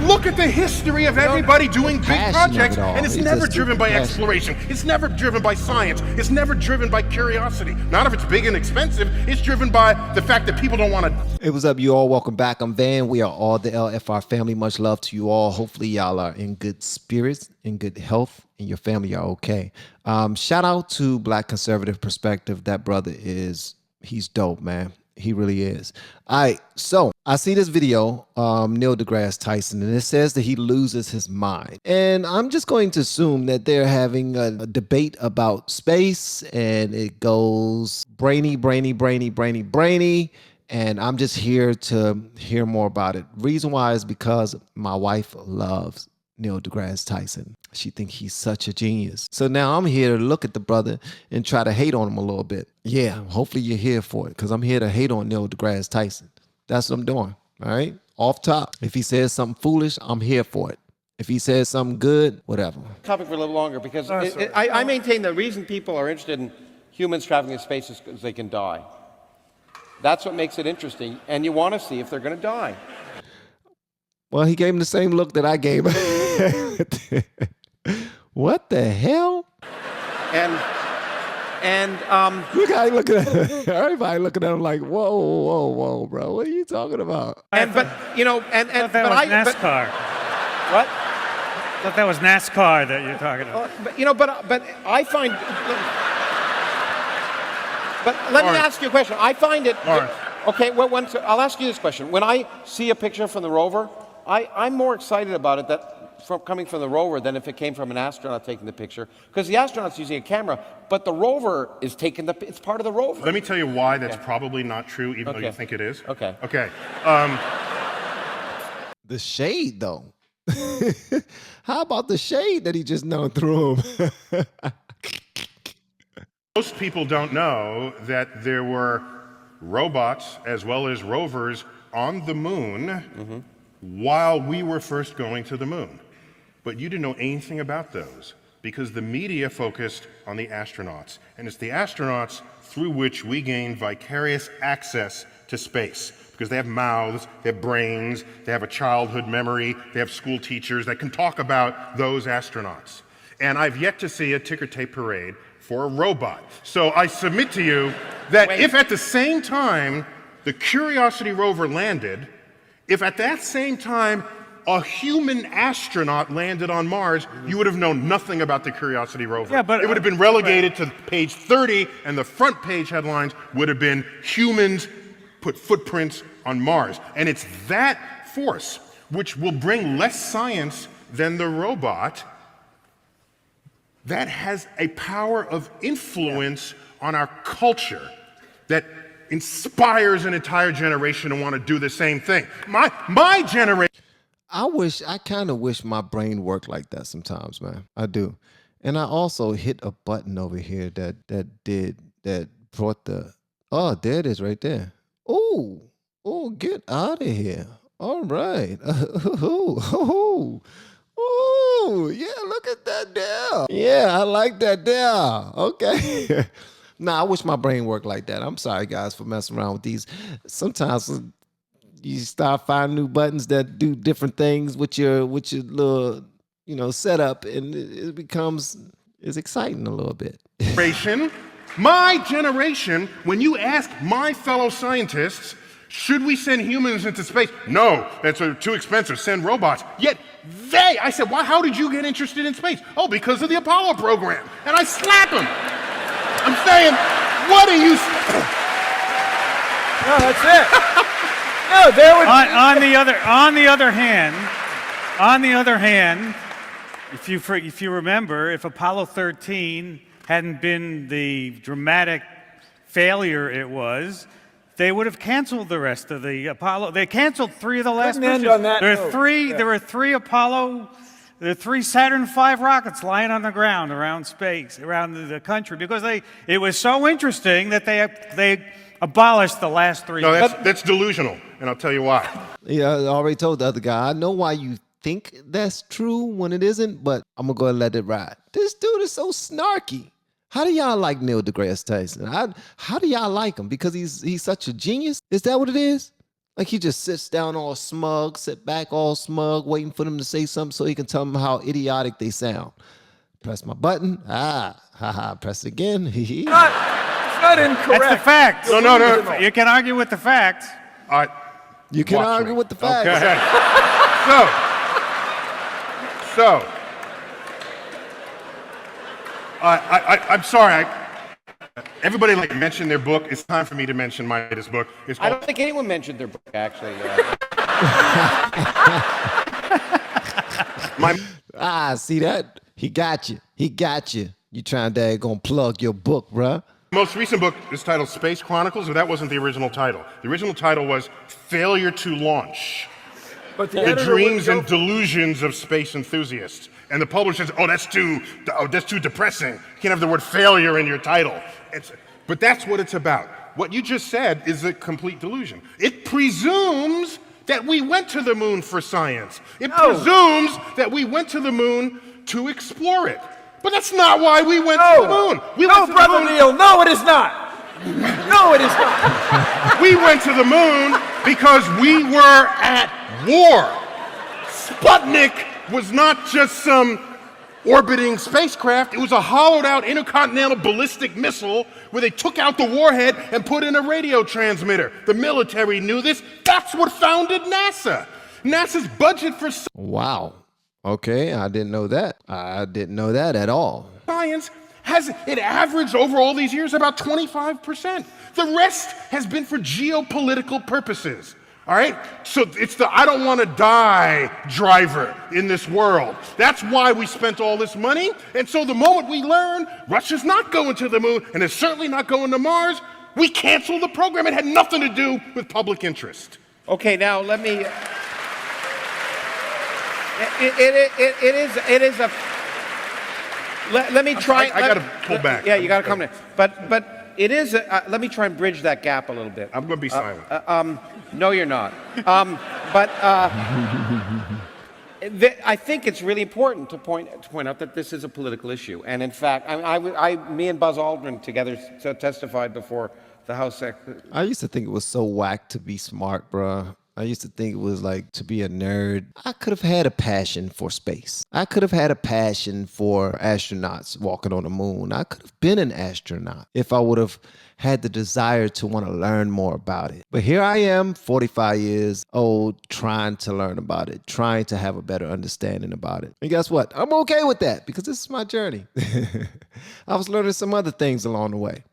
Look at the history of everybody doing big projects, and it's never driven by passion. exploration. It's never driven by science. It's never driven by curiosity. Not if it's big and expensive. It's driven by the fact that people don't want to. Hey, what's up, you all? Welcome back. I'm Van. We are all the LFR family. Much love to you all. Hopefully, y'all are in good spirits, in good health, and your family are okay. Shout out to Black Conservative Perspective. That brother he's dope, man. He really is. All right, so I see this video, Neil deGrasse Tyson, and it says that he loses his mind. And I'm just going to assume that they're having a debate about space, and it goes brainy, and I'm just here to hear more about it. Reason why is because my wife loves Neil deGrasse Tyson. She thinks he's such a genius. So now I'm here to look at the brother and try to hate on him a little bit. Yeah, hopefully you're here for it, because I'm here to hate on Neil deGrasse Tyson. That's what I'm doing, all right? Off top. If he says something foolish, I'm here for it. If he says something good, whatever. Topic for a little longer, because I maintain the reason people are interested in humans traveling in space is because they can die. That's what makes it interesting, and you want to see if they're going to die. Well, he gave him the same look that I gave him. What the hell? And look how he looking at him. Everybody looking at him like, whoa, bro. What are you talking about? but you know, that was NASCAR. What? I thought that was NASCAR that you're talking about. But I find. But let me ask you a question. I find it. Okay, well, I'll ask you this question. When I see a picture from the rover, I'm more excited about it coming from the rover than if it came from an astronaut taking the picture, because the astronaut's using a camera, but the rover is taking it's part of the rover. Let me tell you why that's probably not true, even though you think it is. Okay. Okay. The shade, though. How about the shade that he just known through him? Most people don't know that there were robots as well as rovers on the moon while we were first going to the moon. But you didn't know anything about those because the media focused on the astronauts. And it's the astronauts through which we gain vicarious access to space, because they have mouths, they have brains, they have a childhood memory, they have school teachers that can talk about those astronauts. And I've yet to see a ticker tape parade for a robot. So I submit to you that if at the same time the Curiosity rover landed, if at that same time a human astronaut landed on Mars, you would have known nothing about the Curiosity rover. Yeah, but it would have been relegated to page 30, and the front page headlines would have been humans put footprints on Mars. And it's that force which will bring less science than the robot that has a power of influence on our culture that inspires an entire generation to want to do the same thing. My generation. I kind of wish my brain worked like that sometimes, man. I do. And I also hit a button over here that brought oh, there it is right there. Oh, get out of here. All right. Oh, yeah, look at that there. Yeah, I like that there. Okay. Nah, I wish my brain worked like that. I'm sorry, guys, for messing around with these. Sometimes you start finding new buttons that do different things with your little, setup, and it's exciting a little bit. My generation, when you ask my fellow scientists, should we send humans into space? No, that's too expensive. Send robots. Yet I said, well, how did you get interested in space? Oh, because of the Apollo program. And I slap them. I'm saying, what are you? No, that's it. No, there would. On the other hand, if you remember, if Apollo 13 hadn't been the dramatic failure it was, they would have canceled the rest of the Apollo. They canceled 3 of the last missions. There were 3 Saturn V rockets lying on the ground around space, around the country, because it was so interesting that they abolished the last 3. No, that's delusional, and I'll tell you why. Yeah, I already told the other guy. I know why you think that's true when it isn't, but I'm gonna go and let it ride. This dude is so snarky. How do y'all like Neil deGrasse Tyson? How do y'all like him? Because he's such a genius? Is that what it is? Like he just sits down all smug, sit back all smug, waiting for them to say something so he can tell them how idiotic they sound. Press my button. Press it again. It's not incorrect. That's the facts. No. You can argue with the facts. You can Watch argue me. with the facts. Okay. So, I'm sorry. Everybody mentioned their book. It's time for me to mention this book. It's I called don't think anyone mentioned their book, actually. See that? He got you. You trying to gonna plug your book, bruh. most recent book is titled Space Chronicles, but that wasn't the original title. The original title was Failure to Launch. But the The editor Dreams wouldn't and Delusions of Space Enthusiasts. And the publisher says, that's too depressing. You can't have the word failure in your title. But that's what it's about. What you just said is a complete delusion. It presumes that we went to the moon for science. It presumes that we went to the moon to explore it. But that's not why we went to the moon. Brother Neil, no, it is not. No, it is not. We went to the moon because we were at war. Sputnik was not just some orbiting spacecraft. It was a hollowed out intercontinental ballistic missile where they took out the warhead and put in a radio transmitter. The military knew this. That's what founded NASA. NASA's budget for Wow. Okay, I didn't know that. I didn't know that at all. science has it averaged over all these years about 25%. The rest has been for geopolitical purposes. All right? So it's the I don't want to die driver in this world. That's why we spent all this money. And so the moment we learn Russia's not going to the moon and it's certainly not going to Mars, we cancel the program. It had nothing to do with public interest. Okay, now let me. It is a. Let me try. I got to pull back. Yeah, you got to come in. But it is. Let me try and bridge that gap a little bit. I'm going to be silent. No, you're not. I think it's really important to point out that this is a political issue. And in fact, me and Buzz Aldrin together testified before the House Secretary. I used to think it was so whack to be smart, bruh. I used to think it was like to be a nerd. I could have had a passion for space. I could have had a passion for astronauts walking on the moon. I could have been an astronaut if I would have had the desire to want to learn more about it. But here I am, 45 years old, trying to learn about it, trying to have a better understanding about it. And guess what? I'm okay with that because this is my journey. I was learning some other things along the way.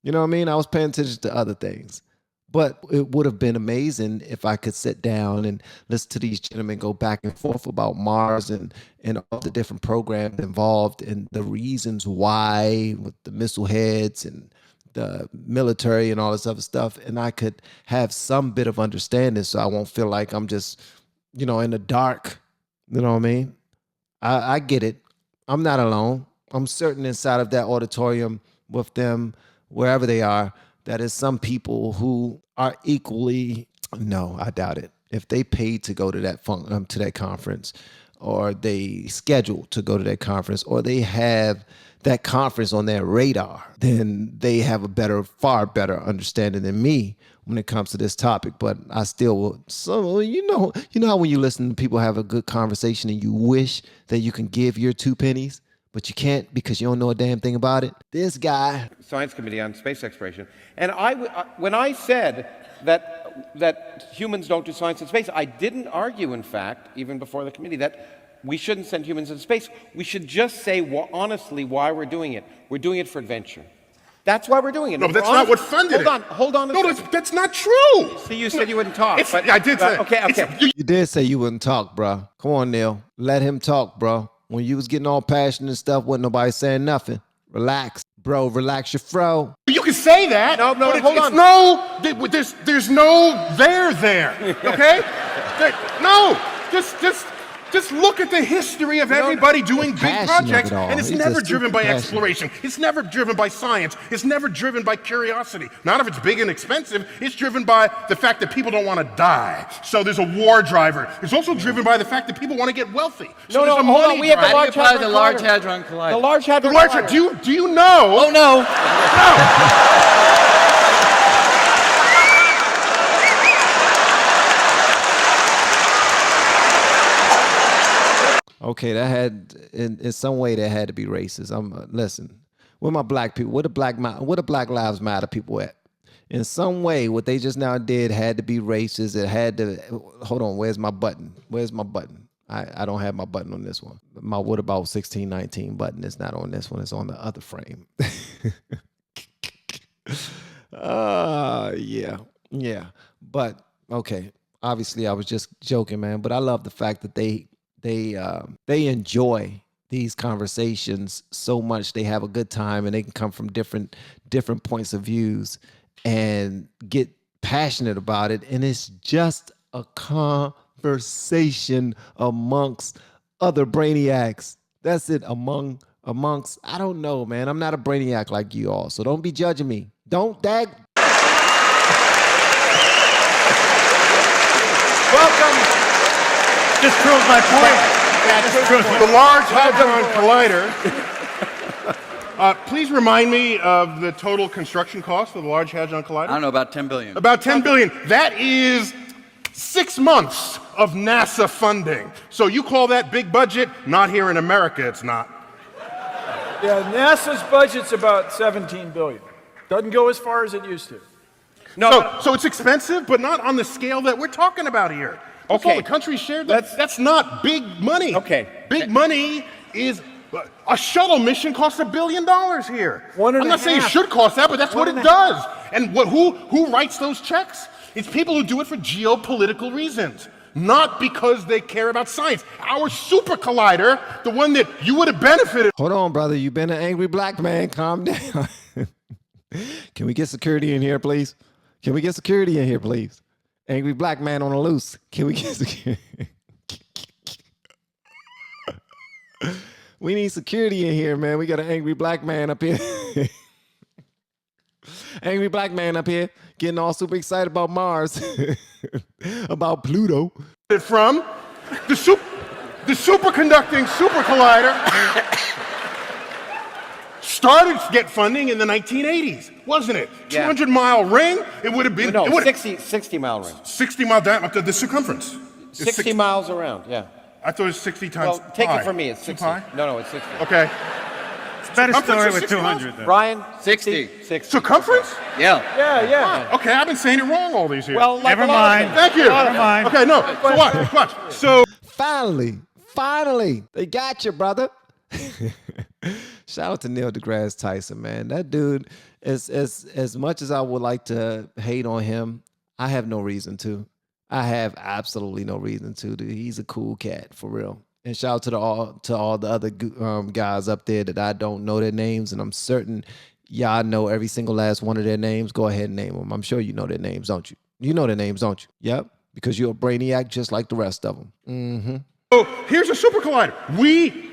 You know what I mean? I was paying attention to other things. But it would have been amazing if I could sit down and listen to these gentlemen go back and forth about Mars and all the different programs involved and the reasons why with the missile heads and the military and all this other stuff. And I could have some bit of understanding so I won't feel like I'm just, in the dark. You know what I mean? I get it. I'm not alone. I'm certain inside of that auditorium with them, wherever they are, that is some people who are equally, no, I doubt it. If they paid to go to that conference, or they scheduled to go to that conference, or they have that conference on their radar, then they have a far better understanding than me when it comes to this topic. But I still will. So you know how when you listen to people have a good conversation and you wish that you can give your 2 pennies, but you can't because you don't know a damn thing about it. This guy. Science Committee on Space Exploration. And when I said that humans don't do science in space, I didn't argue, in fact, even before the committee, that we shouldn't send humans into space. We should just say honestly why we're doing it. We're doing it for adventure. That's why we're doing it. No, but that's not what funded it. Hold on. No, that's not true. See, you said you wouldn't talk. I did say. Okay. You did say you wouldn't talk, bro. Come on, Neil. Let him talk, bro. When you was getting all passionate and stuff, wasn't nobody saying nothing. Relax, bro. Relax your fro. You can say that. No, but hold on. There's no there. Okay? No. Just look at the history of everybody doing big passion of projects, it all. and it's He's never just driven too by passionate. exploration. It's never driven by science. It's never driven by curiosity. Not if it's big and expensive. It's driven by the fact that people don't want to die. So there's a war driver. It's also driven by the fact that people want to get wealthy. So there's a hold on. money We have the driver. How do you apply the Large Hadron Collider? The Large Hadron The large, Collider. do you know? Oh, no. No. Okay, that had in some way that had to be racist. Listen. Where my black people? Where the Black Lives Matter people at? In some way, what they just now did had to be racist. It had to. Hold on. Where's my button? Where's my button? I don't have my button on this one. My what about 1619 button is not on this one. It's on the other frame. Yeah. But okay. Obviously, I was just joking, man. But I love the fact that they enjoy these conversations so much. They have a good time, and they can come from different points of views and get passionate about it. And it's just a conversation amongst other brainiacs. That's it. Amongst, I don't know, man. I'm not a brainiac like you all, so don't be judging me. Don't dag. Welcome. Just proves my point. The Large Hadron Collider. Please remind me of the total construction cost of the Large Hadron Collider. I don't know, about 10 billion. About 10 billion. That is 6 months of NASA funding. So you call that big budget? Not here in America, it's not. Yeah, NASA's budget's about 17 billion. Doesn't go as far as it used to. So it's expensive, but not on the scale that we're talking about here. That's Okay. all the country shared. That's not big money. Okay. Big money is a shuttle mission costs $1 billion here. I'm not saying it should cost that, but that's what it does. And who writes those checks? It's people who do it for geopolitical reasons, not because they care about science. Our super collider, the one that you would have benefited. Hold on, brother. You've been an angry black man. Calm down. Can we get security in here, please? Can we get security in here, please? Angry black man on the loose. Can we get security? We need security in here, man. We got an angry black man up here. Angry black man up here getting all super excited about Mars, about Pluto. From the superconducting super collider started to get funding in the 1980s, wasn't it? Yeah. 200-mile ring. It would have been 60-mile ring. 60 mile diameter. The circumference. It's 60 miles around. Yeah. I thought it was 60 times. Well, take pi. it from me. It's 60. Pi? No, it's 60. Okay. It's a better Circumference story is with 60 miles? 200, though. Ryan? 60. 60. Circumference? Yeah. Yeah. Okay, I've been saying it wrong all these years. Well, like Never a lot of mind. things. thank you. Never mind. Okay, no. So watch. So Finally, they got you, brother. Shout out to Neil deGrasse Tyson, man. That dude, as much as I would like to hate on him, I have no reason to. I have absolutely no reason to. Dude. He's a cool cat, for real. And shout out to all the other guys up there that I don't know their names, and I'm certain y'all know every single last one of their names. Go ahead and name them. I'm sure you know their names, don't you? You know their names, don't you? Yep, because you're a brainiac just like the rest of them. Mm-hmm. So here's a super collider.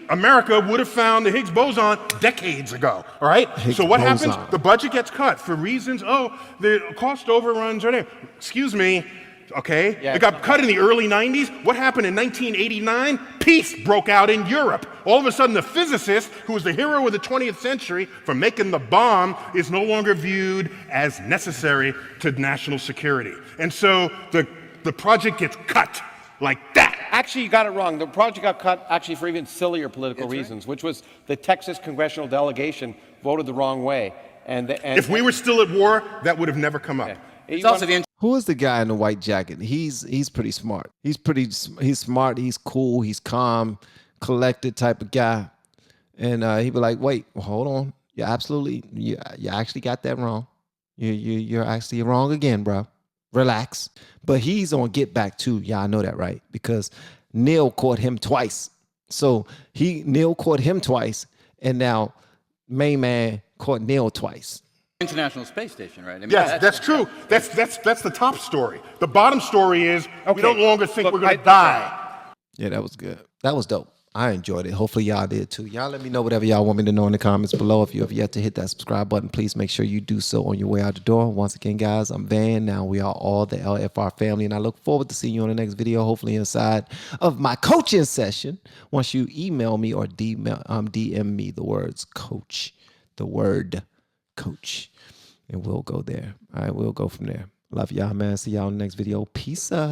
America, would have found the Higgs boson decades ago, all right? So what happens? The budget gets cut for reasons, the cost overruns are there. Excuse me, okay? Yeah. It got cut in the early 90s. What happened in 1989? Peace broke out in Europe. All of a sudden, the physicist, who was the hero of the 20th century for making the bomb, is no longer viewed as necessary to national security. And so the project gets cut like that. Actually, you got it wrong. The project got cut actually for even sillier political reasons, which was the Texas congressional delegation voted the wrong way. And If we were still at war, that would have never come up. It's also the Who is the guy in the white jacket? He's pretty smart. He's smart. He's cool. He's calm, collected type of guy. And he'd be like, "Wait, hold on. You actually got that wrong. You're actually wrong again, bro. Relax." But he's on Get Back too. Y'all know that, right? Because Neil caught him twice. So Neil caught him twice, and now main man caught Neil twice. International Space Station, right? I mean, Yes, that's true. That's the top story. The bottom story is we Okay. don't longer think Look, we're going to die. Yeah, that was good. That was dope. I enjoyed it. Hopefully y'all did too. Y'all let me know whatever y'all want me to know in the comments below. If you have yet to hit that subscribe button, please make sure you do so on your way out the door. Once again, guys, I'm Van. Now we are all the LFR family, and I look forward to seeing you on the next video, hopefully inside of my coaching session. Once you email me or DM me the words coach, the word coach, and we'll go there. All right, we'll go from there. Love y'all, man. See y'all in the next video. Peace out.